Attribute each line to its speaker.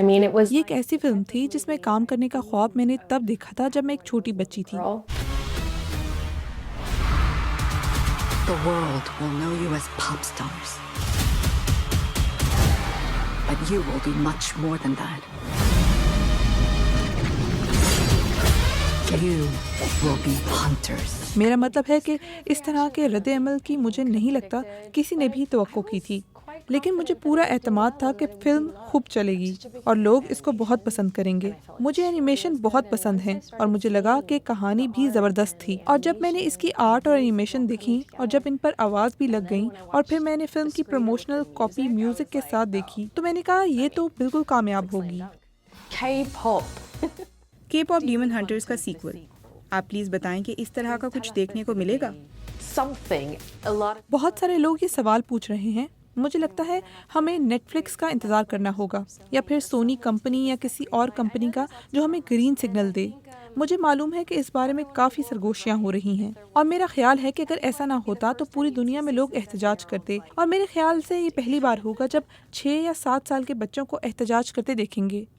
Speaker 1: I mean, it was
Speaker 2: ये एक
Speaker 1: like
Speaker 2: ऐसी फिल्म थी जिसमें काम करने का ख्वाब मैंने तब देखा था जब मैं एक छोटी बच्ची थी।
Speaker 1: girl.
Speaker 3: The world will know you as pop stars. But you will be much more than that. You will be hunters.
Speaker 2: मेरा मतलब है कि इस तरह के रद्द-ए-अमल की मुझे नहीं लगता किसी ने भी तवक्को की थी। लेकिन मुझे पूरा एतमाद था कि फ़िल्म खूब चलेगी और लोग इसको बहुत पसंद करेंगे। मुझे एनिमेशन बहुत पसंद है और मुझे लगा कि कहानी भी ज़बरदस्त थी। और जब मैंने इसकी आर्ट और एनिमेशन देखी और जब इन पर आवाज़ भी लग गई और फिर मैंने फ़िल्म की प्रमोशनल कॉपी म्यूज़िक के साथ देखी, तो मैंने कहा ये तो बिल्कुल कामयाब होगी।
Speaker 1: K-pop.
Speaker 4: के पॉप डीमन हंटर्स का सीक्वल। आप प्लीज़ बताएं कि इस तरह का कुछ देखने को मिलेगा?
Speaker 1: Something. A lot of
Speaker 2: बहुत सारे लोग ये सवाल पूछ रहे हैं। मुझे लगता है हमें नेटफ्लिक्स का इंतज़ार करना होगा या फिर सोनी कंपनी या किसी और कंपनी का जो हमें ग्रीन सिग्नल दे। मुझे मालूम है कि इस बारे में काफ़ी सरगोशियाँ हो रही हैं और मेरा ख्याल है कि अगर ऐसा ना होता तो पूरी दुनिया में लोग एहतजाज करते और मेरे ख्याल से ये पहली बार होगा जब 6 या 7 साल के बच्चों को एहतजाज करते देखेंगे।